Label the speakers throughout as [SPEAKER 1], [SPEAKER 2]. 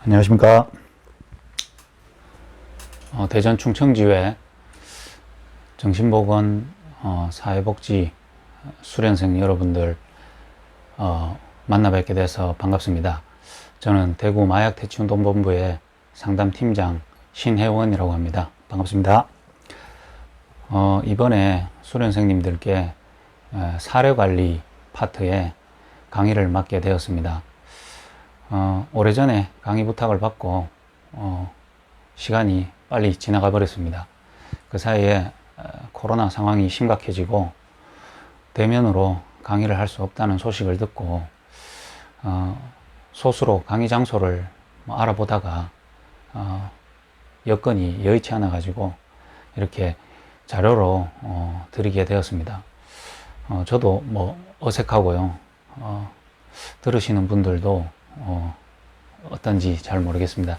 [SPEAKER 1] 안녕하십니까. 대전 충청지회 정신보건 사회복지 수련생 여러분들 만나 뵙게 돼서 반갑습니다. 저는 대구 마약대치운동본부의 상담팀장 신혜원이라고 합니다. 반갑습니다. 이번에 수련생님들께 사례관리 파트에 강의를 맡게 되었습니다. 오래전에 강의 부탁을 받고 시간이 빨리 지나가 버렸습니다. 그 사이에 코로나 상황이 심각해지고 대면으로 강의를 할 수 없다는 소식을 듣고 소수로 강의 장소를 알아보다가 여건이 여의치 않아 가지고 이렇게 자료로 드리게 되었습니다. 저도 어색하고요. 들으시는 분들도 어떤지 잘 모르겠습니다.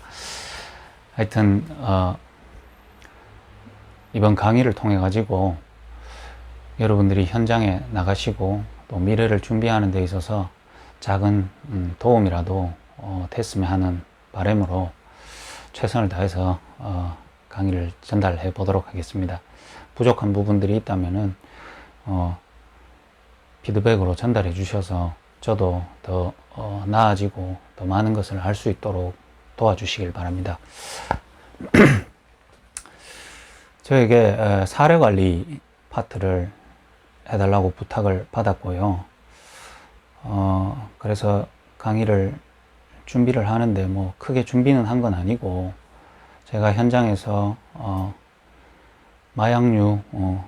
[SPEAKER 1] 하여튼 이번 강의를 통해 가지고 여러분들이 현장에 나가시고 또 미래를 준비하는 데 있어서 작은 도움이라도 됐으면 하는 바람으로 최선을 다해서 강의를 전달해 보도록 하겠습니다. 부족한 부분들이 있다면은 피드백으로 전달해 주셔서 저도 더 나아지고 더 많은 것을 할 수 있도록 도와주시길 바랍니다. 저에게 사례관리 파트를 해달라고 부탁을 받았고요. 그래서 강의를 준비를 하는데 크게 준비는 한 건 아니고 제가 현장에서 마약류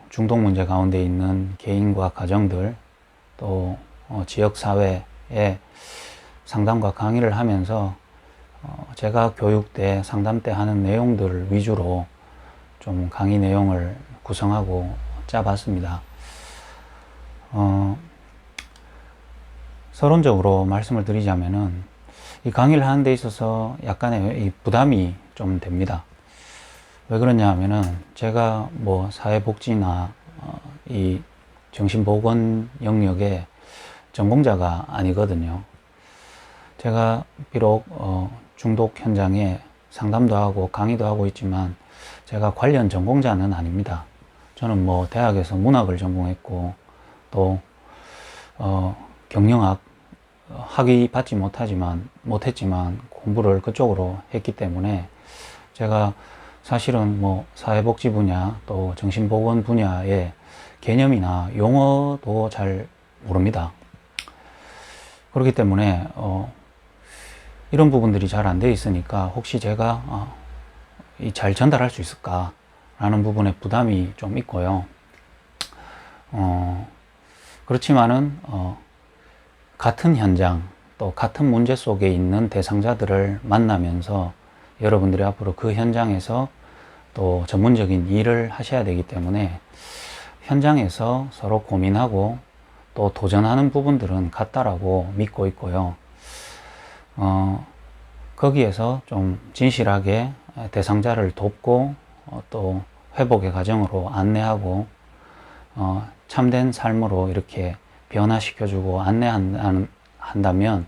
[SPEAKER 1] 중독 문제 가운데 있는 개인과 가정들 또 지역사회에 상담과 강의를 하면서 제가 교육 때 상담 때 하는 내용들 위주로 좀 강의 내용을 구성하고 짜봤습니다. 서론적으로 말씀을 드리자면은 이 강의를 하는 데 있어서 약간의 이 부담이 좀 됩니다. 왜 그러냐 하면은 제가 사회복지나 이 정신보건 영역에 전공자가 아니거든요. 제가 비록 중독 현장에 상담도 하고 강의도 하고 있지만 제가 관련 전공자는 아닙니다. 저는 대학에서 문학을 전공했고 또 경영학 학위 받지 못했지만 공부를 그쪽으로 했기 때문에 제가 사실은 사회복지 분야 또 정신보건 분야의 개념이나 용어도 잘 모릅니다. 그렇기 때문에 이런 부분들이 잘 안 돼 있으니까 혹시 제가 잘 전달할 수 있을까 라는 부분에 부담이 좀 있고요. 그렇지만은 같은 현장 또 같은 문제 속에 있는 대상자들을 만나면서 여러분들이 앞으로 그 현장에서 또 전문적인 일을 하셔야 되기 때문에 현장에서 서로 고민하고 또 도전하는 부분들은 같다라고 믿고 있고요. 거기에서 좀 진실하게 대상자를 돕고 또 회복의 과정으로 안내하고 참된 삶으로 이렇게 변화시켜주고 안내한다면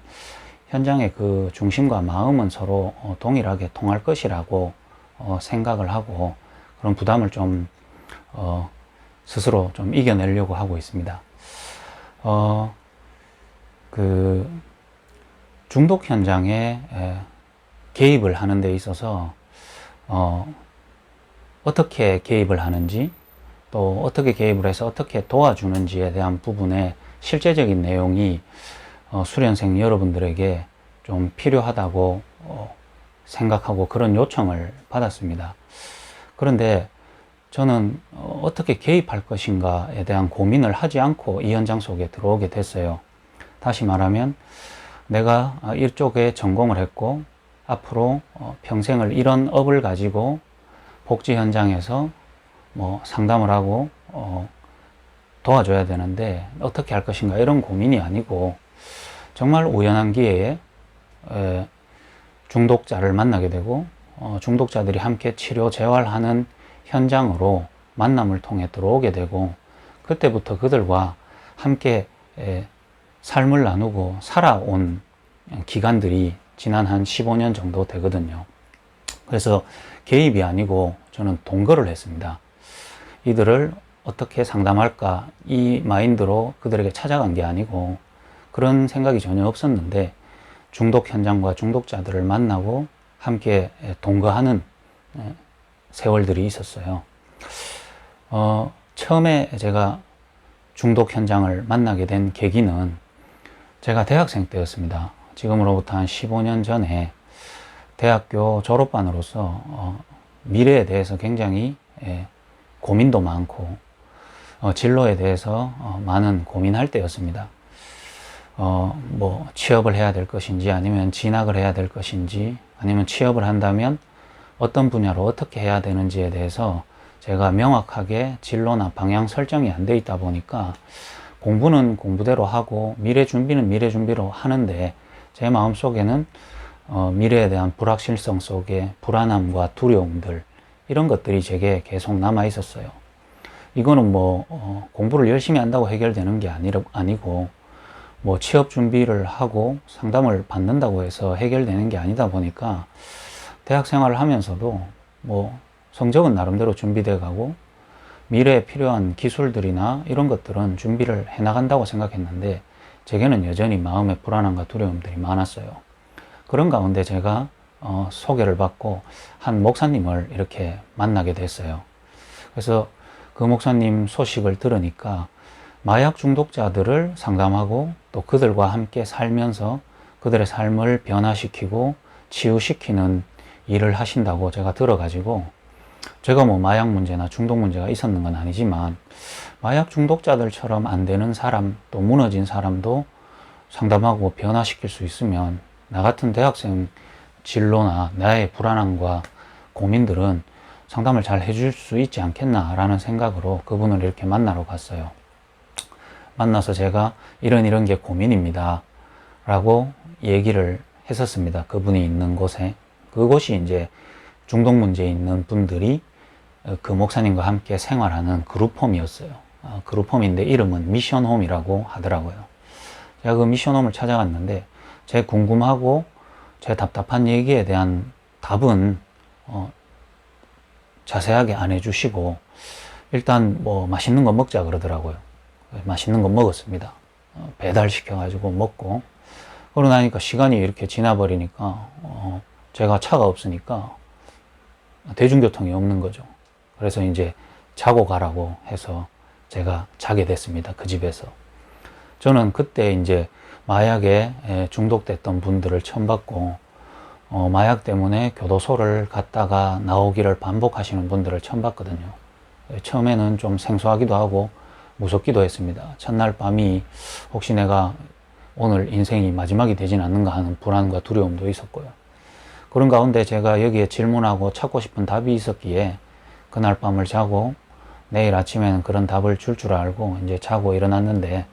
[SPEAKER 1] 현장의 그 중심과 마음은 서로 동일하게 통할 것이라고 생각을 하고 그런 부담을 좀 스스로 좀 이겨내려고 하고 있습니다. 그 중독 현장에 개입을 하는 데 있어서 어떻게 개입을 하는지 또 어떻게 개입을 해서 어떻게 도와주는지에 대한 부분에 실제적인 내용이 수련생 여러분들에게 좀 필요하다고 생각하고 그런 요청을 받았습니다. 그런데 저는 어떻게 개입할 것인가에 대한 고민을 하지 않고 이 현장 속에 들어오게 됐어요. 다시 말하면 내가 이쪽에 전공을 했고 앞으로 평생을 이런 업을 가지고 복지 현장에서 상담을 하고 도와줘야 되는데 어떻게 할 것인가 이런 고민이 아니고 정말 우연한 기회에 중독자를 만나게 되고 중독자들이 함께 치료 재활하는 현장으로 만남을 통해 들어오게 되고 그때부터 그들과 함께 삶을 나누고 살아온 기간들이 지난 한 15년 정도 되거든요. 그래서 개입이 아니고 저는 동거를 했습니다. 이들을 어떻게 상담할까 이 마인드로 그들에게 찾아간 게 아니고 그런 생각이 전혀 없었는데 중독 현장과 중독자들을 만나고 함께 동거하는 세월들이 있었어요. 처음에 제가 중독 현장을 만나게 된 계기는 제가 대학생 때였습니다. 지금으로부터 한 15년 전에 대학교 졸업반으로서 미래에 대해서 굉장히 고민도 많고 진로에 대해서 많은 고민할 때였습니다. 뭐 취업을 해야 될 것인지 아니면 진학을 해야 될 것인지 아니면 취업을 한다면 어떤 분야로 어떻게 해야 되는지에 대해서 제가 명확하게 진로나 방향 설정이 안 돼 있다 보니까 공부는 공부대로 하고 미래 준비는 미래 준비로 하는데 제 마음속에는 미래에 대한 불확실성 속에 불안함과 두려움들 이런 것들이 제게 계속 남아 있었어요. 이거는 뭐 공부를 열심히 한다고 해결되는 게 아니고 뭐 취업 준비를 하고 상담을 받는다고 해서 해결되는 게 아니다 보니까 대학 생활을 하면서도 뭐 성적은 나름대로 준비돼 가고 미래에 필요한 기술들이나 이런 것들은 준비를 해 나간다고 생각했는데 제게는 여전히 마음의 불안함과 두려움들이 많았어요. 그런 가운데 제가 소개를 받고 한 목사님을 이렇게 만나게 됐어요. 그래서 그 목사님 소식을 들으니까 마약 중독자들을 상담하고 또 그들과 함께 살면서 그들의 삶을 변화시키고 치유시키는 일을 하신다고 제가 들어가지고 제가 뭐 마약 문제나 중독 문제가 있었는 건 아니지만 마약 중독자들처럼 안 되는 사람 또 무너진 사람도 상담하고 변화시킬 수 있으면 나 같은 대학생 진로나 나의 불안함과 고민들은 상담을 잘 해줄 수 있지 않겠나 라는 생각으로 그분을 이렇게 만나러 갔어요. 만나서 제가 이런 게 고민입니다 라고 얘기를 했었습니다. 그분이 있는 곳에. 그곳이 이제 중독 문제에 있는 분들이 그 목사님과 함께 생활하는 그룹홈이었어요. 그룹홈인데 이름은 미션홈이라고 하더라고요. 제가 그 미션홈을 찾아갔는데 제 궁금하고 제 답답한 얘기에 대한 답은 자세하게 안 해주시고 일단 뭐 맛있는 거 먹자 그러더라고요. 맛있는 거 먹었습니다. 배달시켜가지고 먹고 그러고 나니까 시간이 이렇게 지나버리니까 제가 차가 없으니까 대중교통이 없는 거죠. 그래서 이제 자고 가라고 해서 제가 자게 됐습니다. 그 집에서. 저는 그때 이제 마약에 중독됐던 분들을 처음 봤고 마약 때문에 교도소를 갔다가 나오기를 반복하시는 분들을 처음 봤거든요. 처음에는 좀 생소하기도 하고 무섭기도 했습니다. 첫날 밤이 혹시 내가 오늘 인생이 마지막이 되진 않는가 하는 불안과 두려움도 있었고요. 그런 가운데 제가 여기에 질문하고 찾고 싶은 답이 있었기에 그날 밤을 자고 내일 아침에는 그런 답을 줄 알고 이제 자고 일어났는데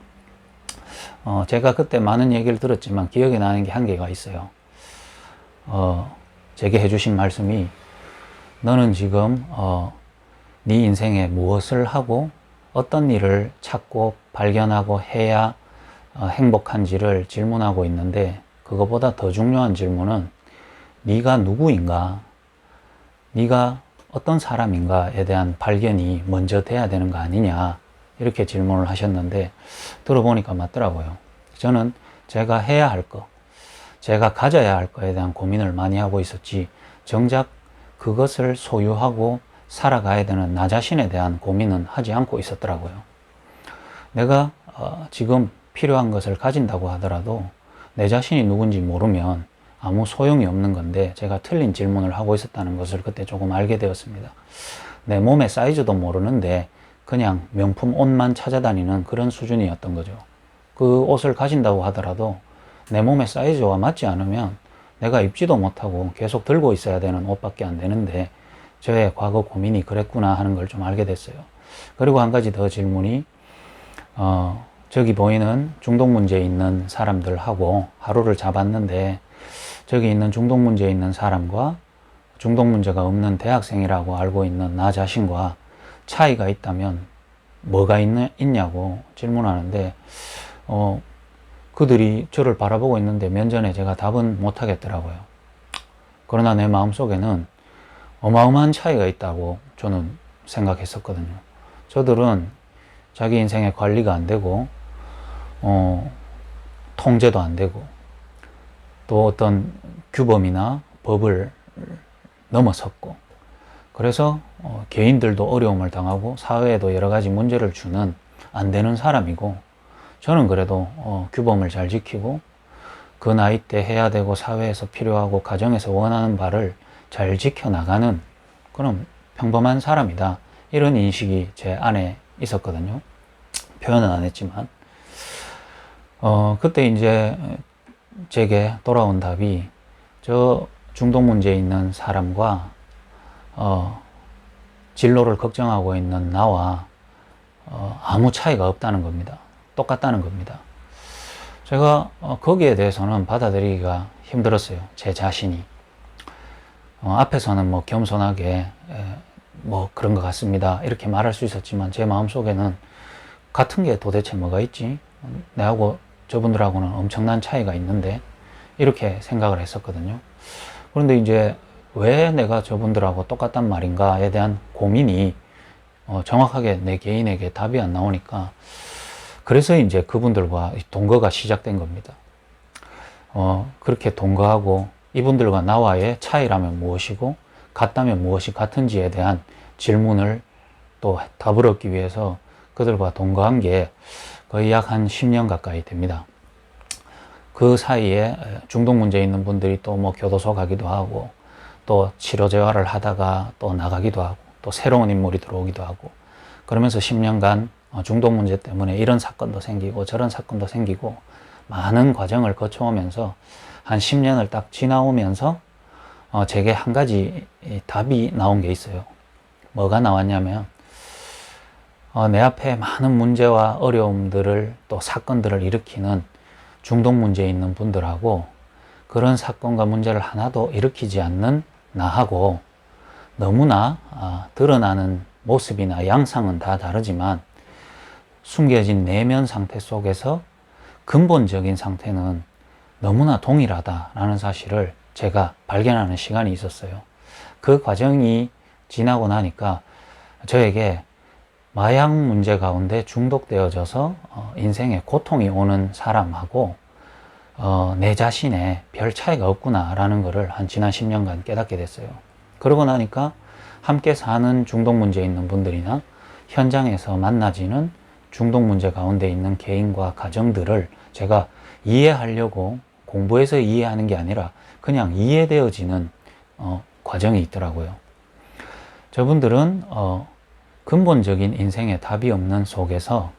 [SPEAKER 1] 제가 그때 많은 얘기를 들었지만 기억에 나는 게 한 개가 있어요. 제게 해주신 말씀이 너는 지금 네 인생에 무엇을 하고 어떤 일을 찾고 발견하고 해야 행복한지를 질문하고 있는데 그것보다 더 중요한 질문은 네가 누구인가, 네가 어떤 사람인가에 대한 발견이 먼저 돼야 되는 거 아니냐 이렇게 질문을 하셨는데 들어보니까 맞더라고요. 저는 제가 해야 할 것, 제가 가져야 할 것에 대한 고민을 많이 하고 있었지 정작 그것을 소유하고 살아가야 되는 나 자신에 대한 고민은 하지 않고 있었더라고요. 내가 지금 필요한 것을 가진다고 하더라도 내 자신이 누군지 모르면 아무 소용이 없는 건데 제가 틀린 질문을 하고 있었다는 것을 그때 조금 알게 되었습니다. 내 몸의 사이즈도 모르는데 그냥 명품 옷만 찾아다니는 그런 수준이었던 거죠. 그 옷을 가진다고 하더라도 내 몸의 사이즈와 맞지 않으면 내가 입지도 못하고 계속 들고 있어야 되는 옷밖에 안 되는데 저의 과거 고민이 그랬구나 하는 걸 좀 알게 됐어요. 그리고 한 가지 더 질문이 저기 보이는 중독 문제에 있는 사람들하고 하루를 잡았는데 저기 있는 중독 문제에 있는 사람과 중독 문제가 없는 대학생이라고 알고 있는 나 자신과 차이가 있다면 뭐가 있냐고 질문하는데 그들이 저를 바라보고 있는데 면전에 제가 답은 못 하겠더라고요. 그러나 내 마음속에는 어마어마한 차이가 있다고 저는 생각했었거든요. 저들은 자기 인생의 관리가 안 되고 통제도 안 되고 또 어떤 규범이나 법을 넘어섰고, 그래서 개인들도 어려움을 당하고 사회에도 여러 가지 문제를 주는 안 되는 사람이고, 저는 그래도 규범을 잘 지키고 그 나이 때 해야 되고 사회에서 필요하고 가정에서 원하는 바를 잘 지켜나가는 그런 평범한 사람이다, 이런 인식이 제 안에 있었거든요. 표현은 안 했지만 그때 이제 제게 돌아온 답이, 저 중독 문제에 있는 사람과 진로를 걱정하고 있는 나와 아무 차이가 없다는 겁니다. 똑같다는 겁니다. 제가 거기에 대해서는 받아들이기가 힘들었어요. 제 자신이. 앞에서는 뭐 겸손하게 뭐 그런 것 같습니다, 이렇게 말할 수 있었지만 제 마음속에는 같은 게 도대체 뭐가 있지? 내하고 저분들하고는 엄청난 차이가 있는데, 이렇게 생각을 했었거든요. 그런데 이제 왜 내가 저분들하고 똑같단 말인가에 대한 고민이 정확하게 내 개인에게 답이 안 나오니까, 그래서 이제 그분들과 동거가 시작된 겁니다. 그렇게 동거하고 이분들과 나와의 차이라면 무엇이고 같다면 무엇이 같은지에 대한 질문을 또 답을 얻기 위해서 그들과 동거한 게 거의 약 한 10년 가까이 됩니다. 그 사이에 중독 문제 있는 분들이 또 뭐 교도소 가기도 하고, 또 치료재활을 하다가 또 나가기도 하고, 또 새로운 인물이 들어오기도 하고, 그러면서 10년간 중독 문제 때문에 이런 사건도 생기고 저런 사건도 생기고 많은 과정을 거쳐오면서 한 10년을 딱 지나오면서 제게 한 가지 답이 나온 게 있어요. 뭐가 나왔냐면, 내 앞에 많은 문제와 어려움들을 또 사건들을 일으키는 중독 문제에 있는 분들하고 그런 사건과 문제를 하나도 일으키지 않는 나하고 너무나 드러나는 모습이나 양상은 다 다르지만 숨겨진 내면 상태 속에서 근본적인 상태는 너무나 동일하다라는 사실을 제가 발견하는 시간이 있었어요. 그 과정이 지나고 나니까 저에게 마약 문제 가운데 중독되어져서 인생에 고통이 오는 사람하고 내 자신에 별 차이가 없구나라는 것을 한 지난 10년간 깨닫게 됐어요. 그러고 나니까 함께 사는 중독 문제 있는 분들이나 현장에서 만나지는 중독 문제 가운데 있는 개인과 가정들을 제가 이해하려고 공부해서 이해하는 게 아니라 그냥 이해되어지는 과정이 있더라고요. 저분들은 근본적인 인생에 답이 없는 속에서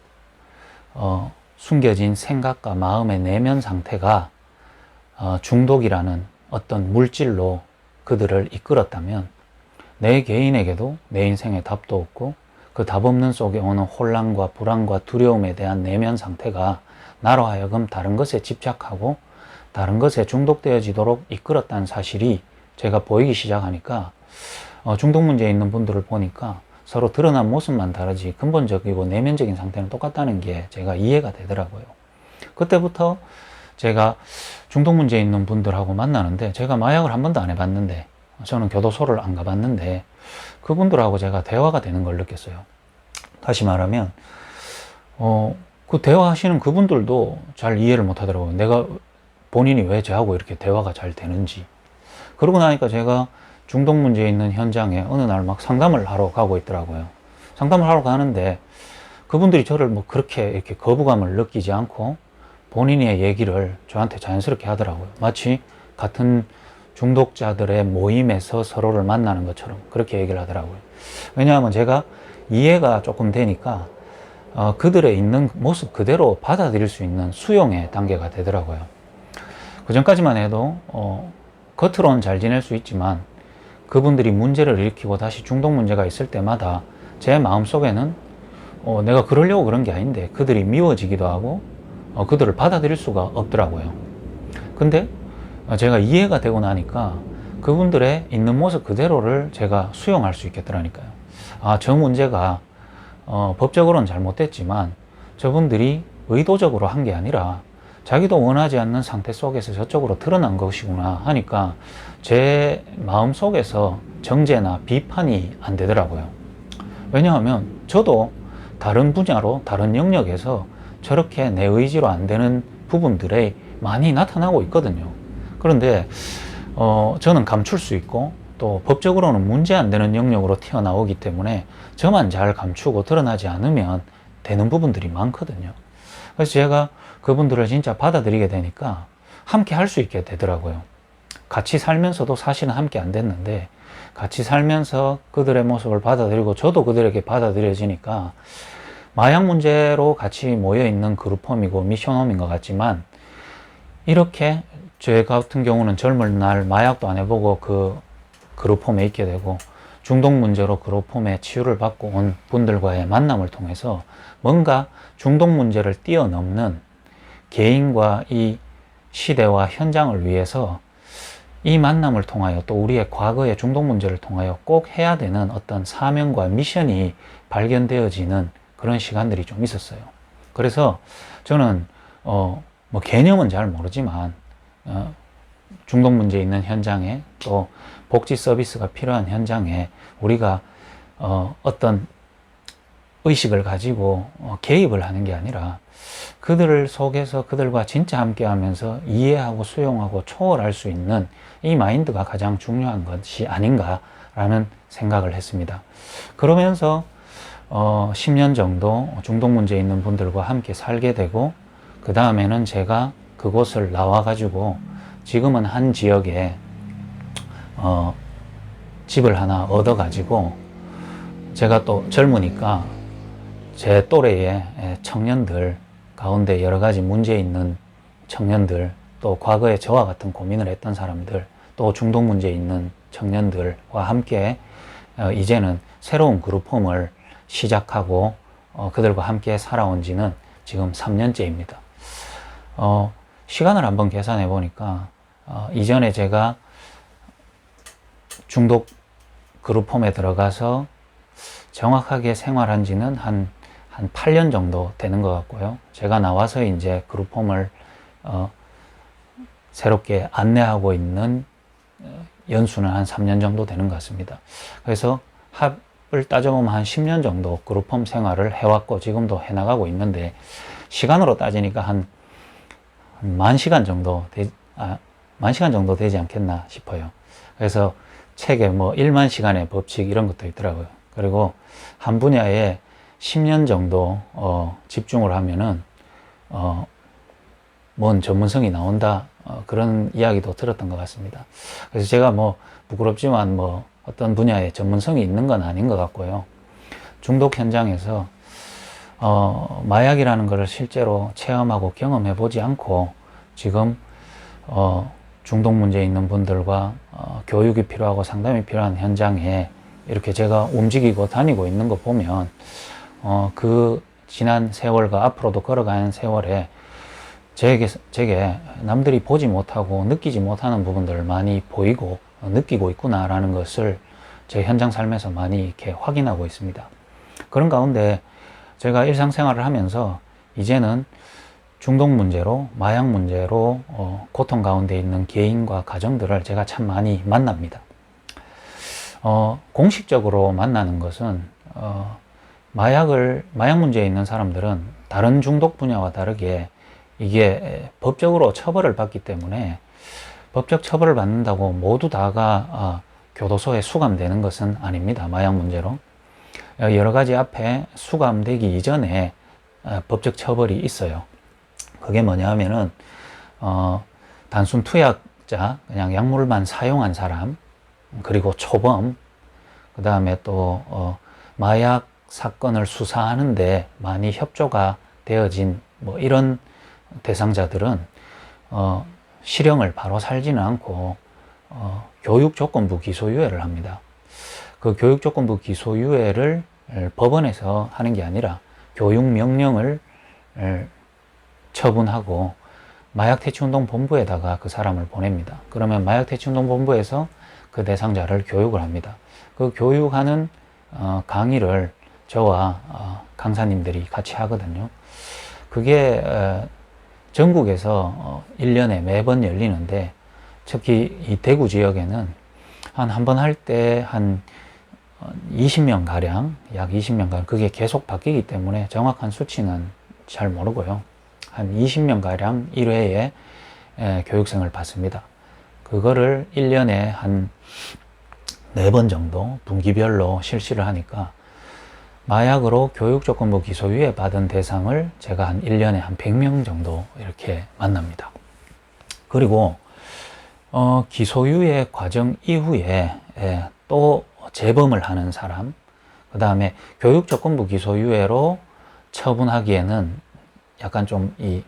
[SPEAKER 1] 숨겨진 생각과 마음의 내면 상태가 중독이라는 어떤 물질로 그들을 이끌었다면 내 개인에게도 내 인생에 답도 없고 그 답 없는 속에 오는 혼란과 불안과 두려움에 대한 내면 상태가 나로 하여금 다른 것에 집착하고 다른 것에 중독되어지도록 이끌었다는 사실이 제가 보이기 시작하니까 중독 문제에 있는 분들을 보니까 서로 드러난 모습만 다르지 근본적이고 내면적인 상태는 똑같다는 게 제가 이해가 되더라고요. 그때부터 제가 중독 문제에 있는 분들하고 만나는데, 제가 마약을 한 번도 안 해봤는데, 저는 교도소를 안 가봤는데 그분들하고 제가 대화가 되는 걸 느꼈어요. 다시 말하면 그 대화하시는 그분들도 잘 이해를 못 하더라고요. 내가 본인이 왜 저하고 이렇게 대화가 잘 되는지. 그러고 나니까 제가 중독 문제에 있는 현장에 어느 날 막 상담을 하러 가고 있더라고요. 상담을 하러 가는데 그분들이 저를 뭐 그렇게 이렇게 거부감을 느끼지 않고 본인의 얘기를 저한테 자연스럽게 하더라고요. 마치 같은 중독자들의 모임에서 서로를 만나는 것처럼 그렇게 얘기를 하더라고요. 왜냐하면 제가 이해가 조금 되니까 그들의 있는 모습 그대로 받아들일 수 있는 수용의 단계가 되더라고요. 그 전까지만 해도 겉으로는 잘 지낼 수 있지만 그분들이 문제를 일으키고 다시 중독 문제가 있을 때마다 제 마음속에는 내가 그러려고 그런 게 아닌데 그들이 미워지기도 하고 그들을 받아들일 수가 없더라고요. 근데 제가 이해가 되고 나니까 그분들의 있는 모습 그대로를 제가 수용할 수 있겠더라니까요. 저 문제가 법적으로는 잘못됐지만 저분들이 의도적으로 한 게 아니라 자기도 원하지 않는 상태 속에서 저쪽으로 드러난 것이구나 하니까 제 마음속에서 정죄나 비판이 안 되더라고요. 왜냐하면 저도 다른 분야로 다른 영역에서 저렇게 내 의지로 안 되는 부분들이 많이 나타나고 있거든요. 그런데 저는 감출 수 있고 또 법적으로는 문제 안 되는 영역으로 튀어나오기 때문에 저만 잘 감추고 드러나지 않으면 되는 부분들이 많거든요. 그래서 제가 그분들을 진짜 받아들이게 되니까 함께 할 수 있게 되더라고요. 같이 살면서도 사실은 함께 안 됐는데 같이 살면서 그들의 모습을 받아들이고 저도 그들에게 받아들여지니까 마약 문제로 같이 모여있는 그룹홈이고 미션홈인 것 같지만 이렇게 저 같은 경우는 젊은 날 마약도 안 해보고 그 그룹홈에 있게 되고 중독 문제로 그룹홈에 치유를 받고 온 분들과의 만남을 통해서 뭔가 중독 문제를 뛰어넘는 개인과 이 시대와 현장을 위해서 이 만남을 통하여 또 우리의 과거의 중독 문제를 통하여 꼭 해야 되는 어떤 사명과 미션이 발견되어지는 그런 시간들이 좀 있었어요. 그래서 저는 뭐 개념은 잘 모르지만 중독 문제 있는 현장에 또 복지 서비스가 필요한 현장에 우리가 어떤 의식을 가지고 개입을 하는 게 아니라 그들을 속에서 그들과 진짜 함께 하면서 이해하고 수용하고 초월할 수 있는 이 마인드가 가장 중요한 것이 아닌가라는 생각을 했습니다. 그러면서 10년 정도 중독 문제 있는 분들과 함께 살게 되고 그 다음에는 제가 그곳을 나와 가지고 지금은 한 지역에 집을 하나 얻어 가지고 제가 또 젊으니까 제 또래의 청년들 가운데 여러 가지 문제 있는 청년들 또 과거에 저와 같은 고민을 했던 사람들 또 중독 문제 있는 청년들과 함께 이제는 새로운 그룹홈을 시작하고 그들과 함께 살아온 지는 지금 3년째입니다. 시간을 한번 계산해 보니까 이전에 제가 중독 그룹홈에 들어가서 정확하게 생활한 지는 한 8년 정도 되는 것 같고요. 제가 나와서 이제 그룹홈을 새롭게 안내하고 있는 연수는 한 3년 정도 되는 것 같습니다. 그래서 합을 따져보면 한 10년 정도 그룹홈 생활을 해왔고 지금도 해나가고 있는데 시간으로 따지니까 한 10,000시간 정도 10,000시간 정도 되지 않겠나 싶어요. 그래서 책에 뭐 1만 시간의 법칙 이런 것도 있더라고요. 그리고 한 분야에 10년 정도 집중을 하면은 뭔 전문성이 나온다 그런 이야기도 들었던 것 같습니다. 그래서 제가 뭐 부끄럽지만 뭐 어떤 분야에 전문성이 있는 건 아닌 것 같고요. 중독 현장에서 마약이라는 것을 실제로 체험하고 경험해 보지 않고 지금 중독 문제 있는 분들과 교육이 필요하고 상담이 필요한 현장에 이렇게 제가 움직이고 다니고 있는 거 보면 그 지난 세월과 앞으로도 걸어가는 세월에 제게 남들이 보지 못하고 느끼지 못하는 부분들을 많이 보이고 느끼고 있구나라는 것을 제 현장 삶에서 많이 이렇게 확인하고 있습니다. 그런 가운데 제가 일상생활을 하면서 이제는 중독 문제로 마약 문제로 고통 가운데 있는 개인과 가정들을 제가 참 많이 만납니다. 공식적으로 만나는 것은 마약 문제에 있는 사람들은 다른 중독 분야와 다르게 이게 법적으로 처벌을 받기 때문에 법적 처벌을 받는다고 모두 다가 교도소에 수감되는 것은 아닙니다. 마약 문제로. 여러 가지 앞에 수감되기 이전에 법적 처벌이 있어요. 그게 뭐냐 하면은 단순 투약자, 그냥 약물만 사용한 사람, 그리고 초범, 그 다음에 또 마약 사건을 수사하는데 많이 협조가 되어진 뭐 이런 대상자들은 실형을 바로 살지는 않고 교육조건부 기소유예를 합니다. 그 교육조건부 기소유예를 법원에서 하는 게 아니라 교육명령을 처분하고 마약퇴치운동본부에다가 그 사람을 보냅니다. 그러면 마약퇴치운동본부에서 그 대상자를 교육을 합니다. 그 교육하는 강의를 저와 강사님들이 같이 하거든요. 그게 전국에서 1년에 매번 열리는데, 특히 이 대구 지역에는 한 번 할 때 한 20명 가량, 약 20명 가량, 그게 계속 바뀌기 때문에 정확한 수치는 잘 모르고요. 한 20명 가량 1회에 교육생을 받습니다. 그거를 1년에 한 4번 정도 분기별로 실시를 하니까, 마약으로 교육조건부 기소유예 받은 대상을 제가 한 1년에 한 100명 정도 이렇게 만납니다. 그리고 기소유예 과정 이후에 또 재범을 하는 사람, 그 다음에 교육조건부 기소유예로 처분하기에는 약간 좀 이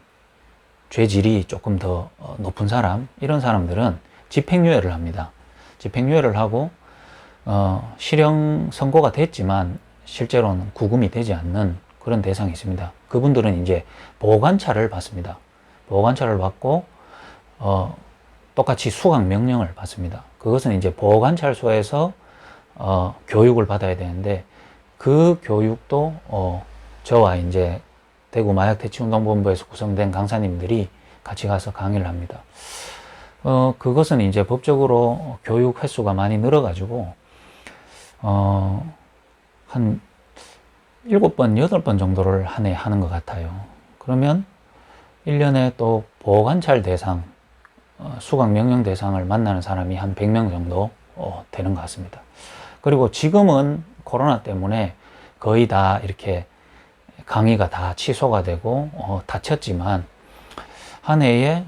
[SPEAKER 1] 죄질이 조금 더 높은 사람, 이런 사람들은 집행유예를 합니다. 집행유예를 하고 실형 선고가 됐지만 실제로는 구금이 되지 않는 그런 대상이 있습니다. 그분들은 이제 보호관찰을 받습니다. 보호관찰을 받고 똑같이 수강 명령을 받습니다. 그것은 이제 보호관찰소에서 교육을 받아야 되는데, 그 교육도 저와 이제 대구 마약퇴치운동본부에서 구성된 강사님들이 같이 가서 강의를 합니다. 그것은 이제 법적으로 교육 횟수가 많이 늘어가지고 한 7번, 8번 정도를 한 해 하는 것 같아요. 그러면 1년에 또 보호관찰 대상, 수강 명령 대상을 만나는 사람이 한 100명 정도 되는 것 같습니다. 그리고 지금은 코로나 때문에 거의 다 이렇게 강의가 다 취소가 되고 닫혔지만, 한 해에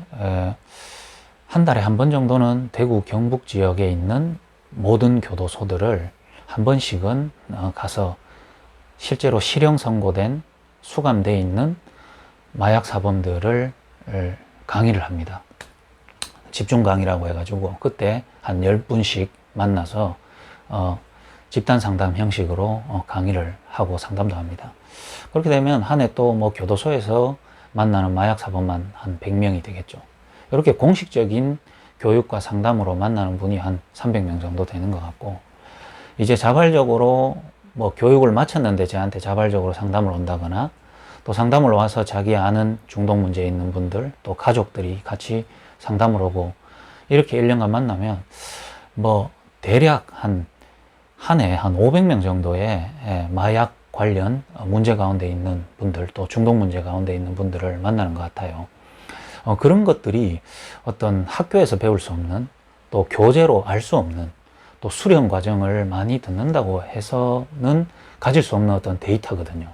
[SPEAKER 1] 한 달에 한 번 정도는 대구 경북 지역에 있는 모든 교도소들을 한 번씩은 가서 실제로 실형 선고된, 수감되어 있는 마약 사범들을 강의를 합니다. 집중 강의라고 해가지고 그때 한 10분씩 만나서 집단 상담 형식으로 강의를 하고 상담도 합니다. 그렇게 되면 한 해 또 뭐 교도소에서 만나는 마약 사범만 한 100명이 되겠죠. 이렇게 공식적인 교육과 상담으로 만나는 분이 한 300명 정도 되는 것 같고, 이제 자발적으로 뭐 교육을 마쳤는데 저한테 자발적으로 상담을 온다거나, 또 상담을 와서 자기 아는 중독 문제에 있는 분들, 또 가족들이 같이 상담을 오고, 이렇게 1년간 만나면 뭐 대략 한 해 한 500명 정도의 마약 관련 문제 가운데 있는 분들, 또 중독 문제 가운데 있는 분들을 만나는 것 같아요. 그런 것들이 어떤 학교에서 배울 수 없는, 또 교재로 알 수 없는, 또 수련 과정을 많이 듣는다고 해서는 가질 수 없는 어떤 데이터거든요.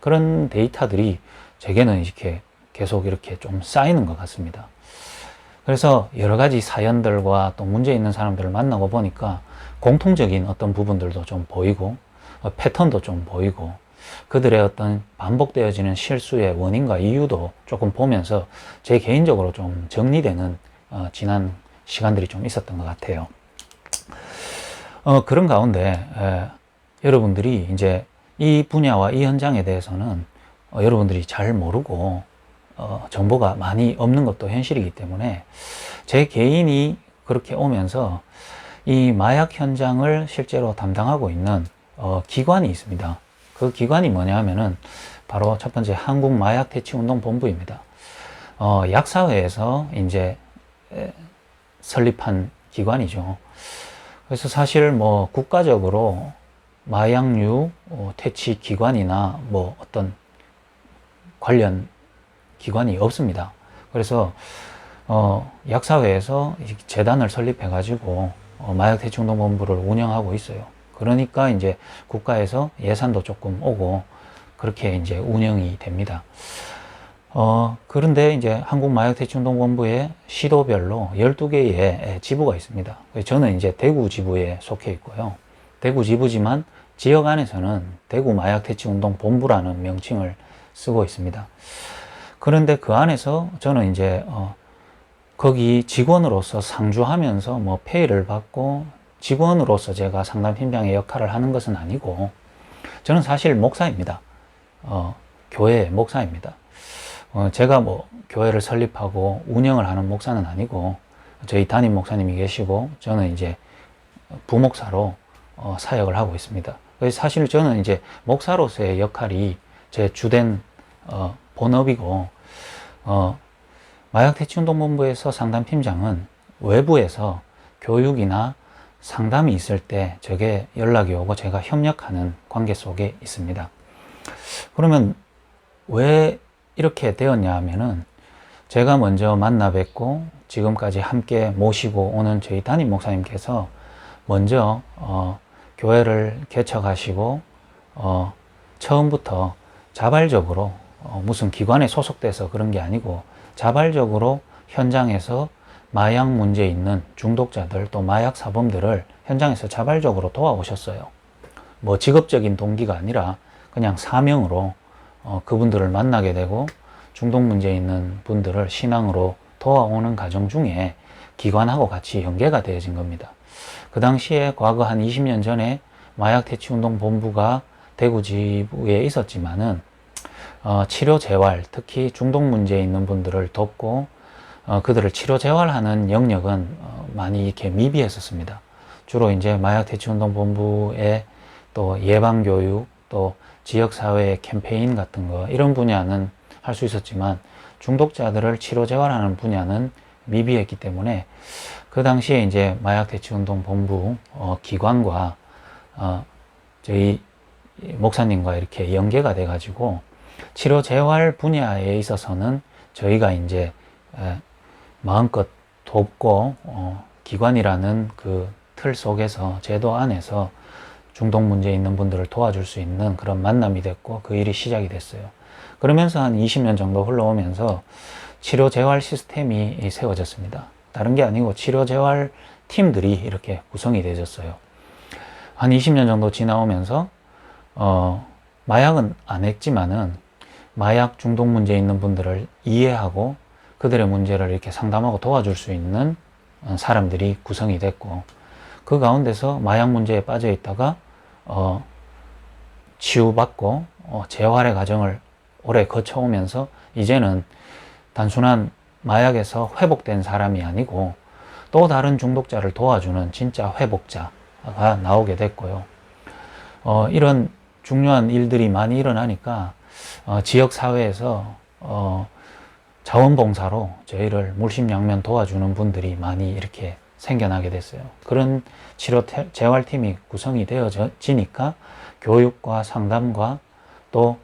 [SPEAKER 1] 그런 데이터들이 제게는 이렇게 계속 이렇게 좀 쌓이는 것 같습니다. 그래서 여러 가지 사연들과 또 문제 있는 사람들을 만나고 보니까 공통적인 어떤 부분들도 좀 보이고, 패턴도 좀 보이고, 그들의 어떤 반복되어지는 실수의 원인과 이유도 조금 보면서 제 개인적으로 좀 정리되는 지난 시간들이 좀 있었던 것 같아요. 그런 가운데 여러분들이 이제 이 분야와 이 현장에 대해서는 여러분들이 잘 모르고 정보가 많이 없는 것도 현실이기 때문에, 제 개인이 그렇게 오면서 이 마약 현장을 실제로 담당하고 있는 기관이 있습니다. 그 기관이 뭐냐 하면은 바로 첫 번째 한국마약퇴치운동본부입니다. 약사회에서 이제 설립한 기관이죠. 그래서 사실 뭐 국가적으로 마약류 퇴치 기관이나 뭐 어떤 관련 기관이 없습니다. 그래서 약사회에서 재단을 설립해 가지고 마약퇴치운동본부를 운영하고 있어요. 그러니까 이제 국가에서 예산도 조금 오고 그렇게 이제 운영이 됩니다. 그런데 이제 한국마약퇴치운동본부의 시도별로 12개의 지부가 있습니다. 저는 이제 대구 지부에 속해 있고요. 대구 지부지만 지역 안에서는 대구 마약퇴치운동본부라는 명칭을 쓰고 있습니다. 그런데 그 안에서 저는 이제 거기 직원으로서 상주하면서 뭐 페이를 받고 직원으로서 제가 상담팀장의 역할을 하는 것은 아니고, 저는 사실 목사입니다. 교회 목사입니다. 제가 뭐 교회를 설립하고 운영을 하는 목사는 아니고, 저희 담임 목사님이 계시고 저는 이제 부목사로 사역을 하고 있습니다. 그래서 사실 저는 이제 목사로서의 역할이 제 주된 본업이고, 마약퇴치운동본부에서 상담팀장은 외부에서 교육이나 상담이 있을 때 저게 연락이 오고 제가 협력하는 관계 속에 있습니다. 그러면 왜 이렇게 되었냐 하면은 제가 먼저 만나 뵙고 지금까지 함께 모시고 오는 저희 담임 목사님께서 먼저 교회를 개척하시고 처음부터 자발적으로 무슨 기관에 소속돼서 그런 게 아니고 자발적으로 현장에서 마약 문제 있는 중독자들 또 마약 사범들을 현장에서 자발적으로 도와오셨어요. 뭐 직업적인 동기가 아니라 그냥 사명으로 그분들을 만나게 되고 중독 문제 있는 분들을 신앙으로 도와오는 과정 중에 기관하고 같이 연계가 되어진 겁니다. 그 당시에 과거 한 20년 전에 마약퇴치운동본부가 대구 지부에 있었지만은 치료 재활, 특히 중독 문제 있는 분들을 돕고 그들을 치료 재활하는 영역은 많이 이렇게 미비했었습니다. 주로 이제 마약퇴치운동본부의 또 예방교육, 또 지역사회 캠페인 같은 거 이런 분야는 할 수 있었지만 중독자들을 치료 재활하는 분야는 미비했기 때문에 그 당시에 이제 마약퇴치운동본부 기관과 저희 목사님과 이렇게 연계가 돼 가지고 치료 재활 분야에 있어서는 저희가 이제 마음껏 돕고 기관이라는 그 틀 속에서 제도 안에서 중독 문제 있는 분들을 도와줄 수 있는 그런 만남이 됐고 그 일이 시작이 됐어요. 그러면서 한 20년 정도 흘러오면서 치료 재활 시스템이 세워졌습니다. 다른 게 아니고 치료 재활 팀들이 이렇게 구성이 되졌어요. 한 20년 정도 지나오면서 마약은 안 했지만은 마약 중독 문제 있는 분들을 이해하고 그들의 문제를 이렇게 상담하고 도와줄 수 있는 사람들이 구성이 됐고 그 가운데서 마약 문제에 빠져 있다가 치유받고 재활의 과정을 오래 거쳐오면서 이제는 단순한 마약에서 회복된 사람이 아니고 또 다른 중독자를 도와주는 진짜 회복자가 나오게 됐고요. 이런 중요한 일들이 많이 일어나니까 지역사회에서 자원봉사로 저희를 물심양면 도와주는 분들이 많이 이렇게 생겨나게 됐어요. 그런 치료 재활팀이 구성이 되어지니까 교육과 상담과 또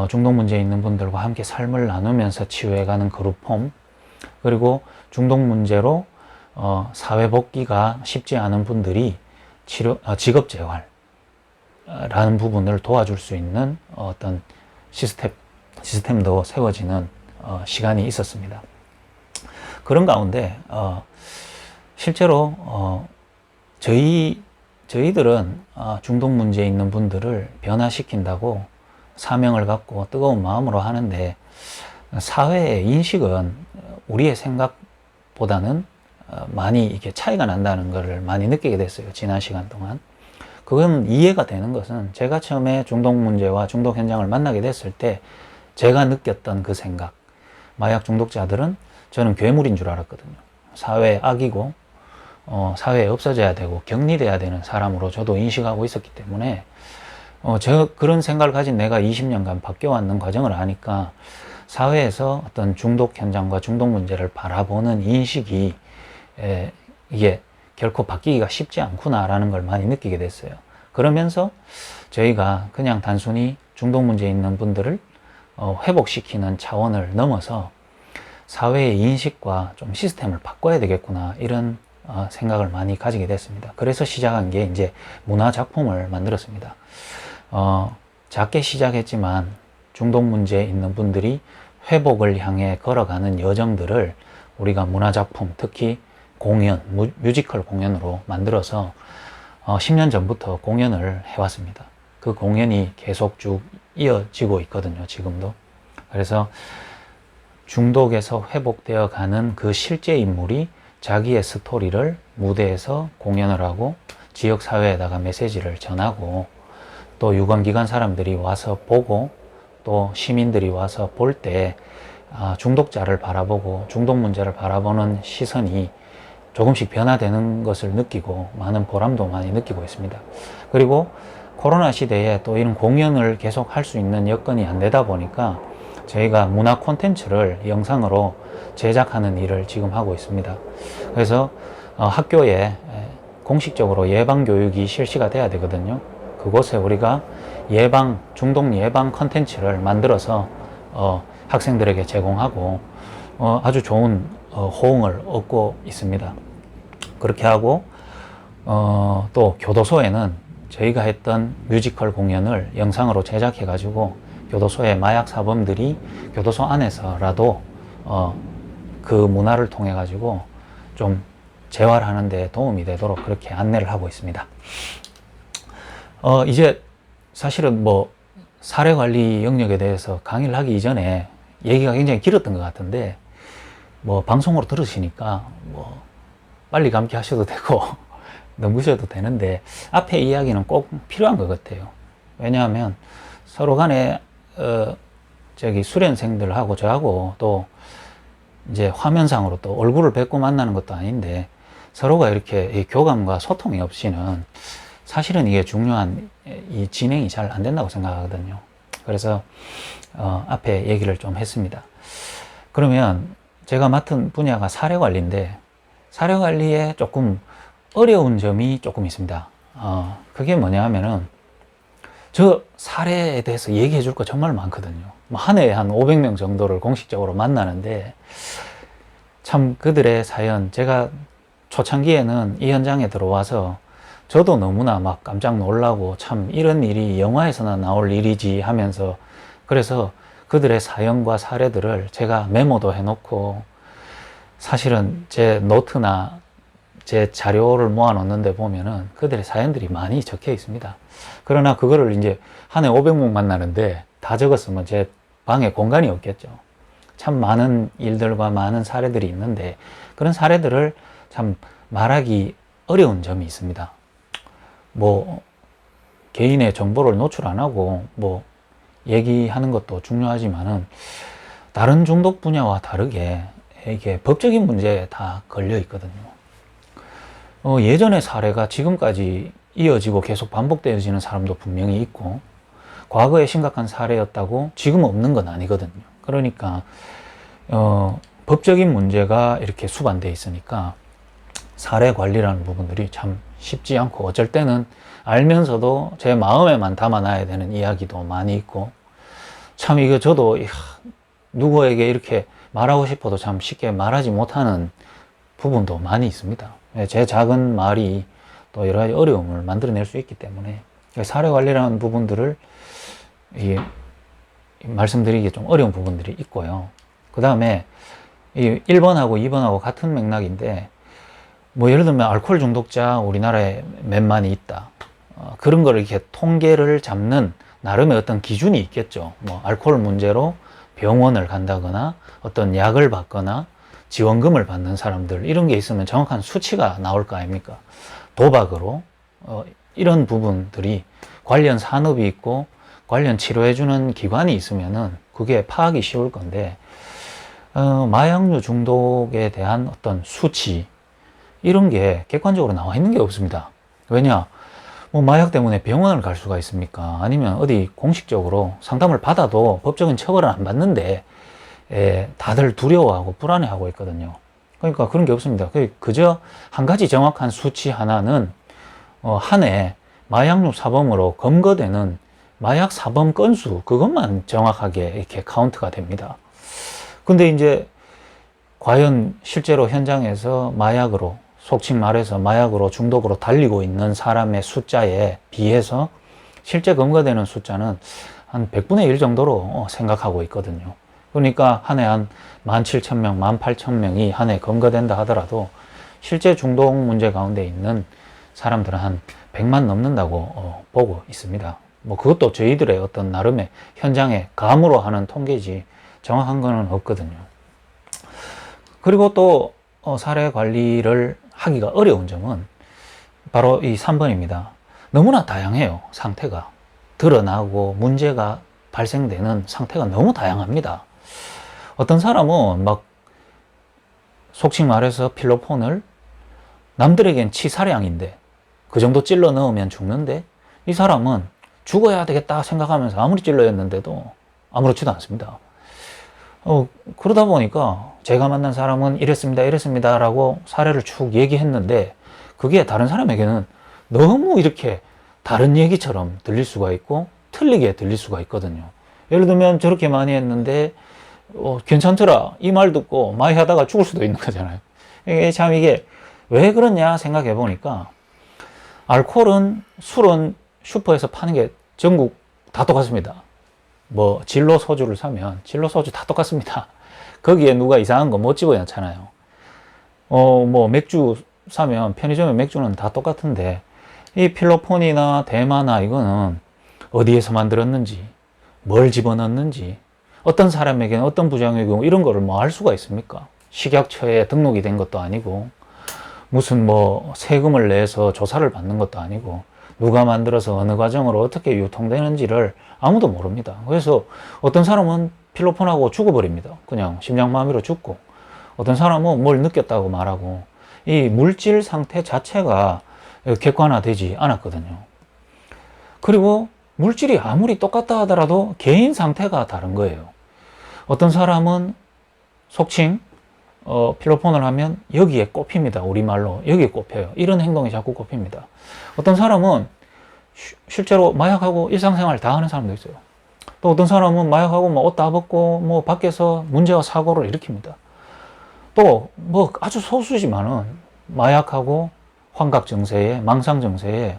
[SPEAKER 1] 중독 문제 있는 분들과 함께 삶을 나누면서 치유해가는 그룹홈, 그리고 중독 문제로 사회 복귀가 쉽지 않은 분들이 직업 재활라는 부분을 도와줄 수 있는 어떤 시스템도 세워지는 시간이 있었습니다. 그런 가운데 실제로 저희들은 중독 문제 있는 분들을 변화시킨다고 사명을 갖고 뜨거운 마음으로 하는데 사회의 인식은 우리의 생각보다는 많이 이렇게 차이가 난다는 것을 많이 느끼게 됐어요. 지난 시간 동안. 그건 이해가 되는 것은 제가 처음에 중독 문제와 중독 현장을 만나게 됐을 때 제가 느꼈던 그 생각, 마약 중독자들은 저는 괴물인 줄 알았거든요. 사회의 악이고 사회에 없어져야 되고 격리돼야 되는 사람으로 저도 인식하고 있었기 때문에 제가 그런 생각을 가진 내가 20년간 바뀌어왔는 과정을 아니까 사회에서 어떤 중독 현장과 중독 문제를 바라보는 인식이 이게 결코 바뀌기가 쉽지 않구나라는 걸 많이 느끼게 됐어요. 그러면서 저희가 그냥 단순히 중독 문제 있는 분들을 회복시키는 차원을 넘어서 사회의 인식과 좀 시스템을 바꿔야 되겠구나 이런 생각을 많이 가지게 됐습니다. 그래서 시작한 게 이제 문화작품을 만들었습니다. 작게 시작했지만 중독 문제 있는 분들이 회복을 향해 걸어가는 여정들을 우리가 문화작품, 특히 공연, 뮤지컬 공연으로 만들어서 10년 전부터 공연을 해왔습니다. 그 공연이 계속 쭉 이어지고 있거든요, 지금도. 그래서 중독에서 회복되어 가는 그 실제 인물이 자기의 스토리를 무대에서 공연을 하고 지역사회에다가 메시지를 전하고 또 유관기관 사람들이 와서 보고 또 시민들이 와서 볼 때 중독자를 바라보고 중독 문제를 바라보는 시선이 조금씩 변화되는 것을 느끼고 많은 보람도 많이 느끼고 있습니다. 그리고 코로나 시대에 또 이런 공연을 계속 할 수 있는 여건이 안 되다 보니까 저희가 문화 콘텐츠를 영상으로 제작하는 일을 지금 하고 있습니다. 그래서 학교에 공식적으로 예방교육이 실시가 돼야 되거든요. 그곳에 우리가 중독 예방 콘텐츠를 만들어서 학생들에게 제공하고 아주 좋은 호응을 얻고 있습니다. 그렇게 하고 또 교도소에는 저희가 했던 뮤지컬 공연을 영상으로 제작해 가지고 교도소의 마약 사범들이 교도소 안에서라도 그 문화를 통해 가지고 좀 재활하는 데 도움이 되도록 그렇게 안내를 하고 있습니다. 이제 사실은 뭐 사례관리 영역에 대해서 강의를 하기 이전에 얘기가 굉장히 길었던 것 같은데 뭐 방송으로 들으시니까 뭐 빨리 감기 하셔도 되고 넘기셔도 되는데 앞에 이야기는 꼭 필요한 것 같아요. 왜냐하면 서로 간에 수련생들하고 저하고 또 이제 화면상으로 또 얼굴을 뵙고 만나는 것도 아닌데 서로가 이렇게 교감과 소통이 없이는 사실은 이게 중요한 이 진행이 잘 안 된다고 생각하거든요. 그래서 앞에 얘기를 좀 했습니다. 그러면 제가 맡은 분야가 사례관리인데 사례관리에 조금 어려운 점이 조금 있습니다. 그게 뭐냐 하면은 저 사례에 대해서 얘기해 줄 거 정말 많거든요. 한 해에 한 500명 정도를 공식적으로 만나는데 참 그들의 사연, 제가 초창기에는 이 현장에 들어와서 저도 너무나 막 깜짝 놀라고 참 이런 일이 영화에서나 나올 일이지 하면서 그래서 그들의 사연과 사례들을 제가 메모도 해놓고 사실은 제 노트나 제 자료를 모아 놓는데 보면은 그들의 사연들이 많이 적혀 있습니다. 그러나 그거를 이제 한 해 500명 만나는데 다 적었으면 제 방에 공간이 없겠죠. 참 많은 일들과 많은 사례들이 있는데 그런 사례들을 참 말하기 어려운 점이 있습니다. 뭐 개인의 정보를 노출 안 하고 뭐 얘기하는 것도 중요하지만은 다른 중독 분야와 다르게 이게 법적인 문제에 다 걸려 있거든요. 예전의 사례가 지금까지 이어지고 계속 반복되어지는 사람도 분명히 있고 과거에 심각한 사례였다고 지금 없는 건 아니거든요. 그러니까 법적인 문제가 이렇게 수반되어 있으니까 사례 관리라는 부분들이 참 쉽지 않고 어쩔 때는 알면서도 제 마음에만 담아놔야 되는 이야기도 많이 있고 참 이거 저도 누구에게 이렇게 말하고 싶어도 참 쉽게 말하지 못하는 부분도 많이 있습니다. 제 작은 말이 또 여러 가지 어려움을 만들어낼 수 있기 때문에 사례 관리라는 부분들을 말씀드리기 좀 어려운 부분들이 있고요. 그 다음에 1번하고 2번하고 같은 맥락인데 뭐 예를 들면 알코올 중독자 우리나라에 몇만이 있다. 그런 거를 이렇게 통계를 잡는 나름의 어떤 기준이 있겠죠. 뭐 알코올 문제로 병원을 간다거나 어떤 약을 받거나 지원금을 받는 사람들 이런 게 있으면 정확한 수치가 나올 거 아닙니까? 도박으로 이런 부분들이 관련 산업이 있고 관련 치료해주는 기관이 있으면은 그게 파악이 쉬울 건데 마약류 중독에 대한 어떤 수치 이런 게 객관적으로 나와 있는 게 없습니다. 왜냐? 뭐 마약 때문에 병원을 갈 수가 있습니까? 아니면 어디 공식적으로 상담을 받아도 법적인 처벌을 안 받는데 다들 두려워하고 불안해하고 있거든요. 그러니까 그런 게 없습니다. 그저 한 가지 정확한 수치 하나는 한 해 마약류 사범으로 검거되는 마약 사범 건수 그것만 정확하게 이렇게 카운트가 됩니다. 근데 이제 과연 실제로 현장에서 마약으로 속칭 말해서 마약으로 중독으로 달리고 있는 사람의 숫자에 비해서 실제 검거되는 숫자는 한 100분의 1 정도로 생각하고 있거든요. 그러니까 한 해 한 17,000명, 18,000명이 한 해 검거된다 하더라도 실제 중독 문제 가운데 있는 사람들은 한 100만 넘는다고 보고 있습니다. 뭐 그것도 저희들의 어떤 나름의 현장의 감으로 하는 통계지 정확한 거는 없거든요. 그리고 또 사례 관리를 하기가 어려운 점은 바로 이 3번입니다. 너무나 다양해요. 상태가 드러나고 문제가 발생되는 상태가 너무 다양합니다. 어떤 사람은 막 속칭 말해서 필로폰을 남들에겐 치사량인데 그 정도 찔러 넣으면 죽는데 이 사람은 죽어야 되겠다 생각하면서 아무리 찔러였는데도 아무렇지도 않습니다. 그러다 보니까 제가 만난 사람은 이랬습니다, 이랬습니다 라고 사례를 쭉 얘기했는데 그게 다른 사람에게는 너무 이렇게 다른 얘기처럼 들릴 수가 있고 틀리게 들릴 수가 있거든요. 예를 들면 저렇게 많이 했는데 괜찮더라 이 말 듣고 많이 하다가 죽을 수도 있는 거잖아요. 이게 왜 그러냐 생각해 보니까 알코올은 술은 슈퍼에서 파는 게 전국 다 똑같습니다. 뭐 진로 소주를 사면 진로 소주 다 똑같습니다. 거기에 누가 이상한 거 못 집어넣잖아요. 뭐 맥주 사면 편의점에 맥주는 다 똑같은데 이 필로폰이나 대마나 이거는 어디에서 만들었는지 뭘 집어넣는지 어떤 사람에게는 어떤 부작용이 경우 이런 거를 뭐 알 수가 있습니까? 식약처에 등록이 된 것도 아니고 무슨 뭐 세금을 내서 조사를 받는 것도 아니고 누가 만들어서 어느 과정으로 어떻게 유통되는지를 아무도 모릅니다. 그래서 어떤 사람은 필로폰하고 죽어버립니다. 그냥 심장마비로 죽고 어떤 사람은 뭘 느꼈다고 말하고 이 물질 상태 자체가 객관화되지 않았거든요. 그리고 물질이 아무리 똑같다 하더라도 개인 상태가 다른 거예요. 어떤 사람은 속칭 필로폰을 하면 여기에 꼽힙니다. 우리말로 여기에 꼽혀요. 이런 행동이 자꾸 꼽힙니다. 어떤 사람은 실제로 마약하고 일상생활 다 하는 사람도 있어요. 또 어떤 사람은 마약하고 뭐 옷 다 벗고 뭐 밖에서 문제와 사고를 일으킵니다. 또 뭐 아주 소수지만은 마약하고 환각 증세에 망상 증세에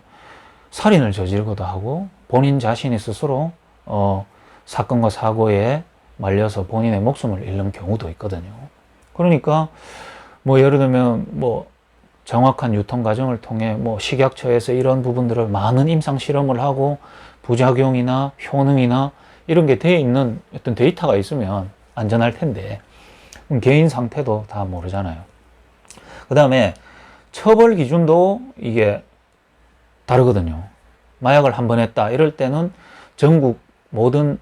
[SPEAKER 1] 살인을 저지르기도 하고 본인 자신이 스스로 사건과 사고에 말려서 본인의 목숨을 잃는 경우도 있거든요. 그러니까 뭐 예를 들면 뭐 정확한 유통 과정을 통해 뭐 식약처에서 이런 부분들을 많은 임상 실험을 하고 부작용이나 효능이나 이런 게 되어 있는 어떤 데이터가 있으면 안전할 텐데 개인 상태도 다 모르잖아요. 그 다음에 처벌 기준도 이게 다르거든요. 마약을 한 번 했다 이럴 때는 전국 모든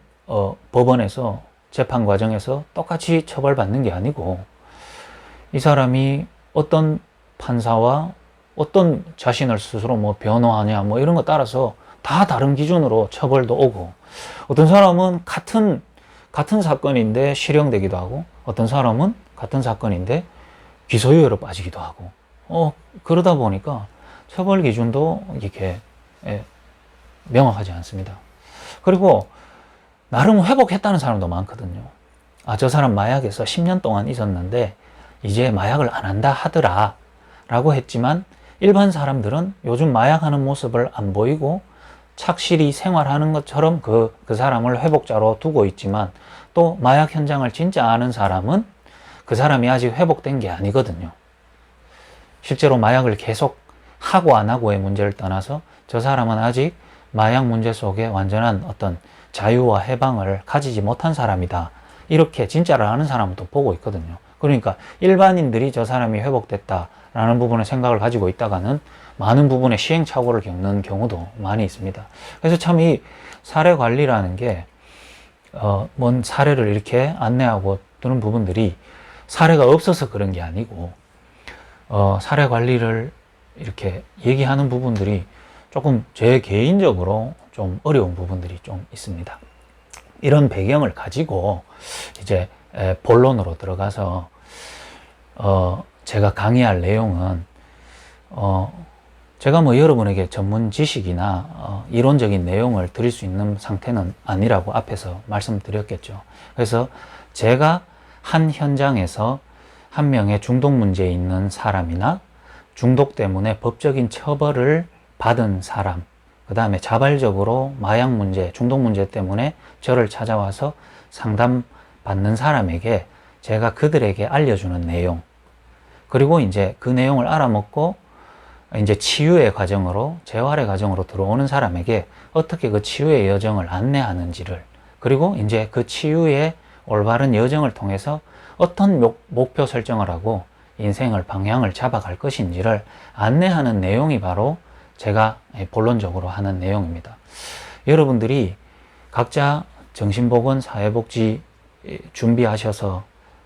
[SPEAKER 1] 법원에서 재판 과정에서 똑같이 처벌받는 게 아니고 이 사람이 어떤 판사와 어떤 자신을 스스로 뭐 변호하냐 뭐 이런 거 따라서 다 다른 기준으로 처벌도 오고 어떤 사람은 같은 사건인데 실형되기도 하고 어떤 사람은 같은 사건인데 기소유예로 빠지기도 하고 그러다 보니까 처벌 기준도 이렇게 명확하지 않습니다. 그리고 나름 회복했다는 사람도 많거든요. 저 사람 마약에서 10년 동안 있었는데 이제 마약을 안 한다 하더라 라고 했지만 일반 사람들은 요즘 마약하는 모습을 안 보이고 착실히 생활하는 것처럼 그 사람을 회복자로 두고 있지만 또 마약 현장을 진짜 아는 사람은 그 사람이 아직 회복된 게 아니거든요. 실제로 마약을 계속 하고 안 하고의 문제를 떠나서 저 사람은 아직 마약 문제 속에 완전한 어떤 자유와 해방을 가지지 못한 사람이다. 이렇게 진짜를 아는 사람은 또 보고 있거든요. 그러니까 일반인들이 저 사람이 회복됐다라는 부분의 생각을 가지고 있다가는 많은 부분에 시행착오를 겪는 경우도 많이 있습니다. 그래서 참 이 사례 관리라는 게 뭔 사례를 이렇게 안내하고 두는 부분들이 사례가 없어서 그런 게 아니고 사례 관리를 이렇게 얘기하는 부분들이 조금 제 개인적으로 좀 어려운 부분들이 좀 있습니다. 이런 배경을 가지고 이제 본론으로 들어가서 제가 강의할 내용은 제가 뭐 여러분에게 전문 지식이나 이론적인 내용을 드릴 수 있는 상태는 아니라고 앞에서 말씀드렸겠죠. 그래서 제가 한 현장에서 한 명의 중독 문제에 있는 사람이나 중독 때문에 법적인 처벌을 받은 사람, 그 다음에 자발적으로 마약 문제, 중독 문제 때문에 저를 찾아와서 상담받는 사람에게 제가 그들에게 알려주는 내용, 그리고 이제 그 내용을 알아먹고 이제 치유의 과정으로, 재활의 과정으로 들어오는 사람에게 어떻게 그 치유의 여정을 안내하는지를, 그리고 이제 그 치유의 올바른 여정을 통해서 어떤 목표 설정을 하고 인생을 방향을 잡아갈 것인지를 안내하는 내용이 바로 제가 본론적으로 하는 내용입니다. 여러분들이 각자 정신보건 사회복지 준비하셔서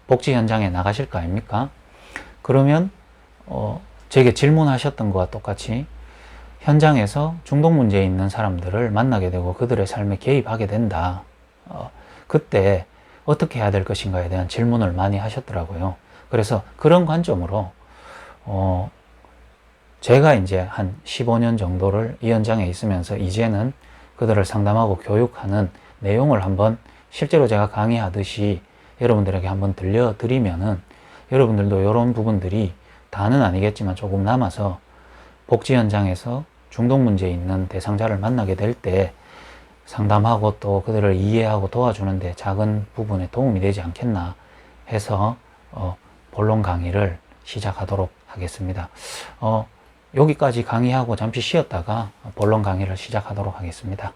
[SPEAKER 1] 복지 현장에 나가실 거 아닙니까? 그러면 제게 질문하셨던 것과 똑같이 현장에서 중독 문제에 있는 사람들을 만나게 되고 그들의 삶에 개입하게 된다. 그때 어떻게 해야 될 것인가에 대한 질문을 많이 하셨더라고요. 그래서 그런 관점으로 제가 이제 한 15년 정도를 이 현장에 있으면서 이제는 그들을 상담하고 교육하는 내용을 한번 실제로 제가 강의하듯이 여러분들에게 한번 들려드리면은 여러분들도 이런 부분들이 다는 아니겠지만 조금 남아서 복지 현장에서 중독 문제 있는 대상자를 만나게 될 때 상담하고 또 그들을 이해하고 도와주는데 작은 부분에 도움이 되지 않겠나 해서 본론 강의를 시작하도록 하겠습니다. 여기까지 강의하고 잠시 쉬었다가 본론 강의를 시작하도록 하겠습니다.